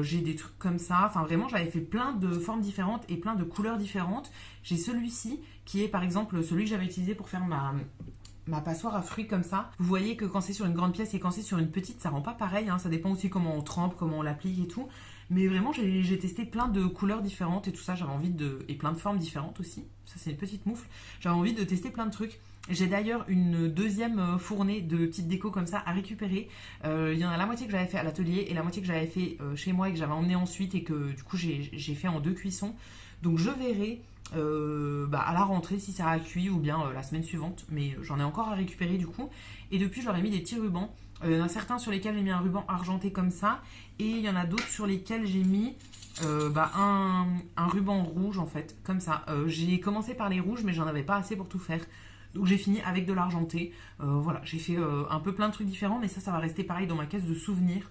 J'ai des trucs comme ça. Enfin vraiment, j'avais fait plein de formes différentes et plein de couleurs différentes. J'ai celui-ci qui est par exemple celui que j'avais utilisé pour faire ma passoire à fruits comme ça. Vous voyez que quand c'est sur une grande pièce et quand c'est sur une petite, ça rend pas pareil, hein. Ça dépend aussi comment on trempe, comment on l'applique et tout. Mais vraiment, j'ai testé plein de couleurs différentes et tout ça. J'avais envie et plein de formes différentes aussi. Ça, c'est une petite moufle. J'avais envie de tester plein de trucs. J'ai d'ailleurs une deuxième fournée de petites décos comme ça à récupérer. Il y en a la moitié que j'avais fait à l'atelier et la moitié que j'avais fait chez moi et que j'avais emmené ensuite et que du coup j'ai fait en 2 cuissons. Donc je verrai à la rentrée si ça a cuit ou bien la semaine suivante, mais j'en ai encore à récupérer du coup. Et depuis, je leur ai mis des petits rubans. Il y en a certains sur lesquels j'ai mis un ruban argenté comme ça, et il y en a d'autres sur lesquels j'ai mis un ruban rouge en fait, comme ça. J'ai commencé par les rouges, mais j'en avais pas assez pour tout faire. Donc j'ai fini avec de l'argenté. Voilà, j'ai fait un peu plein de trucs différents, mais ça va rester pareil dans ma caisse de souvenirs.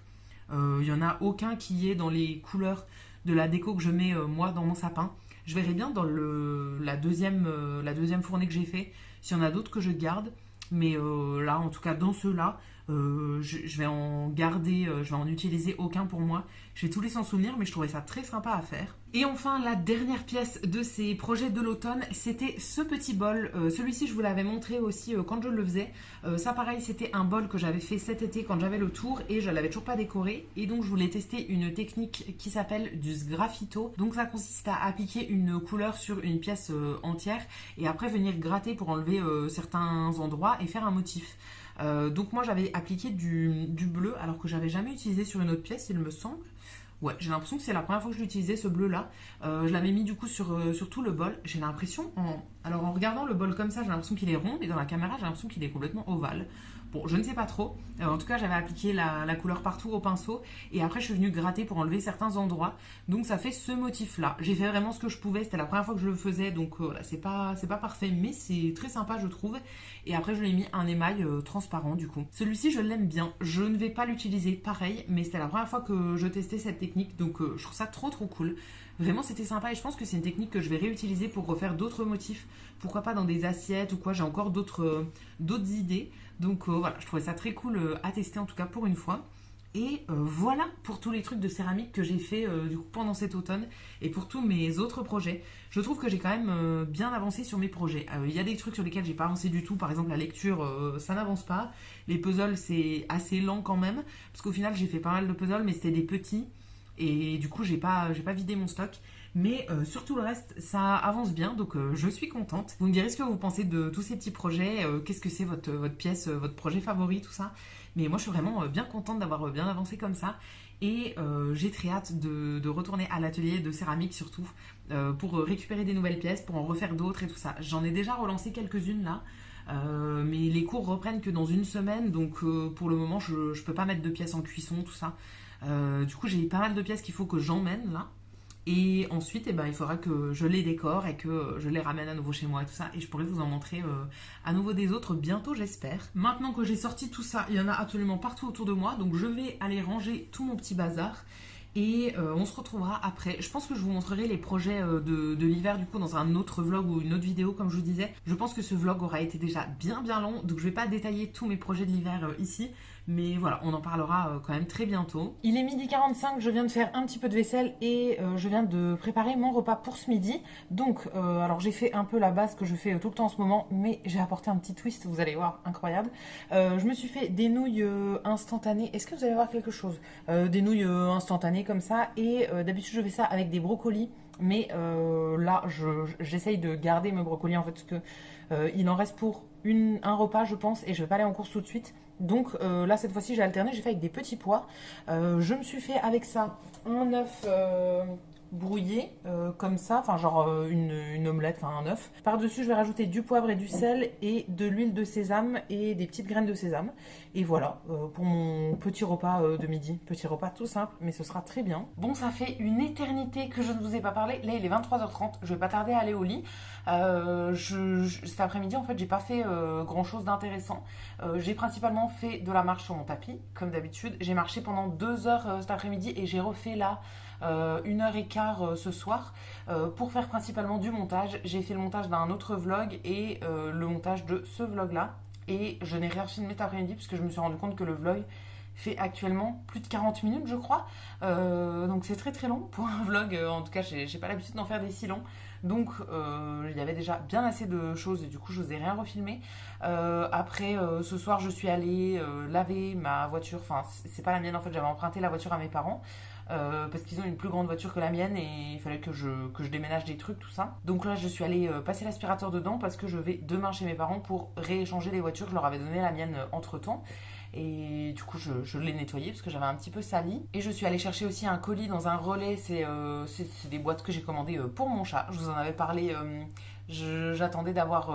Il y en a aucun qui est dans les couleurs de la déco que je mets moi dans mon sapin. Je verrai bien dans la deuxième fournée que j'ai fait s'il y en a d'autres que je garde. Mais là, en tout cas, dans ceux-là, je vais en garder, je vais en utiliser aucun pour moi. Je vais tous les s'en souvenir, mais je trouvais ça très sympa à faire. Et enfin, la dernière pièce de ces projets de l'automne, c'était ce petit bol. Celui-ci, je vous l'avais montré aussi quand je le faisais. Ça, pareil, c'était un bol que j'avais fait cet été quand j'avais le tour et je l'avais toujours pas décoré. Et donc, je voulais tester une technique qui s'appelle du sgraffito. Donc, ça consiste à appliquer une couleur sur une pièce entière et après venir gratter pour enlever certains endroits et faire un motif. Donc moi j'avais appliqué du bleu alors que j'avais jamais utilisé sur une autre pièce il me semble. Ouais, j'ai l'impression que c'est la première fois que je l'utilisais ce bleu là. Je l'avais mis du coup sur tout le bol. J'ai l'impression, alors en regardant le bol comme ça, j'ai l'impression qu'il est rond, mais dans la caméra j'ai l'impression qu'il est complètement ovale. Bon, je ne sais pas trop. En tout cas, j'avais appliqué la couleur partout au pinceau et après je suis venue gratter pour enlever certains endroits. Donc ça fait ce motif là. J'ai fait vraiment ce que je pouvais, c'était la première fois que je le faisais, donc voilà, c'est pas parfait, mais c'est très sympa je trouve. Et après je lui ai mis un émail transparent du coup. Celui-ci je l'aime bien, je ne vais pas l'utiliser pareil, mais c'était la première fois que je testais cette technique, donc je trouve ça trop cool. Vraiment c'était sympa et je pense que c'est une technique que je vais réutiliser pour refaire d'autres motifs. Pourquoi pas dans des assiettes ou quoi, j'ai encore d'autres idées. Donc voilà, je trouvais ça très cool à tester en tout cas pour une fois. Et voilà pour tous les trucs de céramique que j'ai fait du coup pendant cet automne et pour tous mes autres projets. Je trouve que j'ai quand même bien avancé sur mes projets. Il y a des trucs sur lesquels j'ai pas avancé du tout, par exemple la lecture, ça n'avance pas. Les puzzles c'est assez lent quand même, parce qu'au final j'ai fait pas mal de puzzles mais c'était des petits et du coup j'ai pas vidé mon stock. Mais sur tout le reste, ça avance bien, donc je suis contente. Vous me direz ce que vous pensez de tous ces petits projets, qu'est-ce que c'est votre pièce, votre projet favori, tout ça. Mais moi, je suis vraiment bien contente d'avoir bien avancé comme ça. Et j'ai très hâte de retourner à l'atelier de céramique surtout, pour récupérer des nouvelles pièces, pour en refaire d'autres et tout ça. J'en ai déjà relancé quelques-unes là. Mais les cours reprennent que dans une semaine, donc pour le moment, je peux pas mettre de pièces en cuisson, tout ça. Du coup, j'ai pas mal de pièces qu'il faut que j'emmène là. Et ensuite, il faudra que je les décore et que je les ramène à nouveau chez moi et tout ça. Et je pourrai vous en montrer à nouveau des autres bientôt, j'espère. Maintenant que j'ai sorti tout ça, il y en a absolument partout autour de moi. Donc je vais aller ranger tout mon petit bazar. Et on se retrouvera après. Je pense que je vous montrerai les projets de l'hiver du coup dans un autre vlog ou une autre vidéo comme je vous disais. Je pense que ce vlog aura été déjà bien long. Donc je vais pas détailler tous mes projets de l'hiver ici. Mais voilà, on en parlera quand même très bientôt. Il est 12h45, je viens de faire un petit peu de vaisselle et je viens de préparer mon repas pour ce midi. Donc, alors j'ai fait un peu la base que je fais tout le temps en ce moment, mais j'ai apporté un petit twist, vous allez voir, incroyable. Je me suis fait des nouilles instantanées. Est-ce que vous allez voir quelque chose? Des nouilles instantanées comme ça et d'habitude je fais ça avec des brocolis. Mais là, j'essaye de garder mes brocolis en fait parce que il en reste pour un repas je pense et je vais pas aller en course tout de suite. Donc là cette fois-ci j'ai alterné, j'ai fait avec des petits pois. Je me suis fait avec ça un œuf brouillé comme ça, enfin genre une omelette, enfin un œuf. Par-dessus, je vais rajouter du poivre et du sel et de l'huile de sésame et des petites graines de sésame. Et voilà, pour mon petit repas de midi. Petit repas tout simple, mais ce sera très bien. Bon, ça fait une éternité que je ne vous ai pas parlé. Là, il est 23h30, je vais pas tarder à aller au lit. Cet après-midi, en fait, j'ai pas fait grand-chose d'intéressant. J'ai principalement fait de la marche sur mon tapis, comme d'habitude. J'ai marché pendant 2 heures cet après-midi et j'ai refait là 1 h 15 ce soir pour faire principalement du montage. J'ai fait le montage d'un autre vlog et le montage de ce vlog là. Et je n'ai rien filmé cet après-midi puisque je me suis rendu compte que le vlog fait actuellement plus de 40 minutes, je crois. Donc c'est très très long pour un vlog. En tout cas, j'ai pas l'habitude d'en faire des si longs. Donc il y avait déjà bien assez de choses et du coup je n'osais rien refilmer. Après ce soir je suis allée laver ma voiture. Enfin c'est pas la mienne en fait, j'avais emprunté la voiture à mes parents. Parce qu'ils ont une plus grande voiture que la mienne et il fallait que je déménage des trucs, tout ça. Donc là, je suis allée passer l'aspirateur dedans parce que je vais demain chez mes parents pour rééchanger les voitures. Je leur avais donné la mienne entre temps. Et du coup, je l'ai nettoyée parce que j'avais un petit peu sali. Et je suis allée chercher aussi un colis dans un relais. C'est des boîtes que j'ai commandées pour mon chat. Je vous en avais parlé. J'attendais d'avoir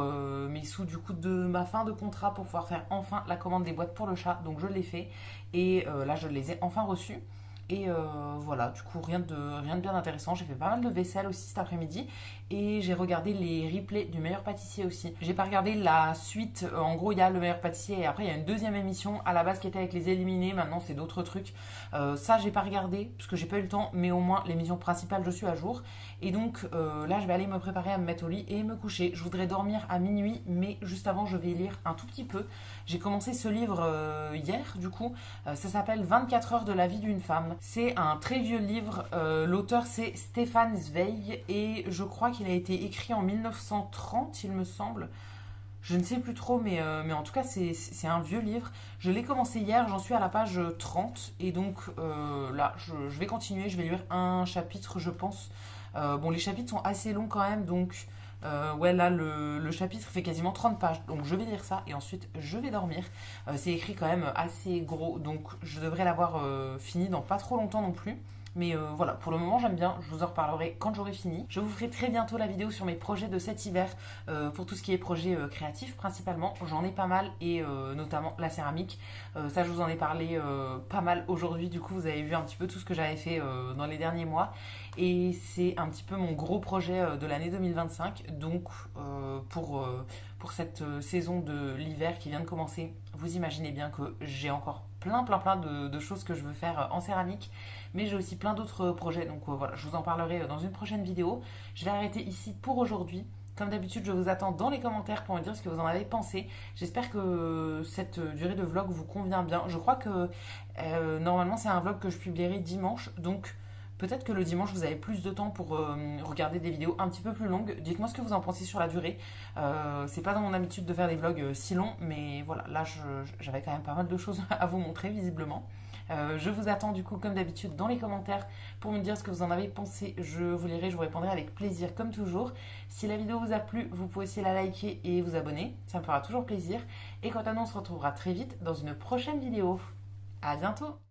mes sous du coup de ma fin de contrat pour pouvoir faire enfin la commande des boîtes pour le chat. Donc je l'ai fait. Et là, je les ai enfin reçues. Et voilà, du coup, rien de bien intéressant. J'ai fait pas mal de vaisselle aussi cet après-midi. Et j'ai regardé les replays du meilleur pâtissier aussi. J'ai pas regardé la suite. En gros, il y a le meilleur pâtissier et après, il y a une deuxième émission à la base qui était avec les éliminés. Maintenant, c'est d'autres trucs. Ça, j'ai pas regardé parce que j'ai pas eu le temps. Mais au moins, l'émission principale, je suis à jour. Et donc, là, je vais aller me préparer à me mettre au lit et me coucher. Je voudrais dormir à minuit. Mais juste avant, je vais lire un tout petit peu. J'ai commencé ce livre hier, du coup. Ça s'appelle 24 heures de la vie d'une femme. C'est un très vieux livre. L'auteur, c'est Stefan Zweig. Et je crois qu'il a été écrit en 1930, il me semble. Je ne sais plus trop, mais en tout cas, c'est un vieux livre. Je l'ai commencé hier, j'en suis à la page 30. Et donc là, je vais continuer. Je vais lire un chapitre, je pense. Bon, les chapitres sont assez longs quand même. Donc, ouais, là, le chapitre fait quasiment 30 pages. Donc, je vais lire ça et ensuite, je vais dormir. C'est écrit quand même assez gros. Donc, je devrais l'avoir fini dans pas trop longtemps non plus. Mais voilà, pour le moment j'aime bien, je vous en reparlerai quand j'aurai fini. Je vous ferai très bientôt la vidéo sur mes projets de cet hiver, pour tout ce qui est projet créatif principalement. J'en ai pas mal et notamment la céramique. Ça je vous en ai parlé pas mal aujourd'hui, du coup vous avez vu un petit peu tout ce que j'avais fait dans les derniers mois. Et c'est un petit peu mon gros projet de l'année 2025. Donc pour cette saison de l'hiver qui vient de commencer, vous imaginez bien que j'ai encore plein de choses que je veux faire en céramique, mais j'ai aussi plein d'autres projets, donc voilà, je vous en parlerai dans une prochaine vidéo. Je vais arrêter ici pour aujourd'hui. Comme d'habitude, je vous attends dans les commentaires pour me dire ce que vous en avez pensé. J'espère que cette durée de vlog vous convient bien. Je crois que normalement c'est un vlog que je publierai dimanche, donc peut-être que le dimanche vous avez plus de temps pour regarder des vidéos un petit peu plus longues. Dites-moi ce que vous en pensez sur la durée. C'est pas dans mon habitude de faire des vlogs si longs, mais voilà, là j'avais quand même pas mal de choses à vous montrer visiblement. Je vous attends du coup comme d'habitude dans les commentaires pour me dire ce que vous en avez pensé. Je vous lirai, je vous répondrai avec plaisir comme toujours. Si la vidéo vous a plu, vous pouvez aussi la liker et vous abonner. Ça me fera toujours plaisir. Et quant à nous, on se retrouvera très vite dans une prochaine vidéo. À bientôt!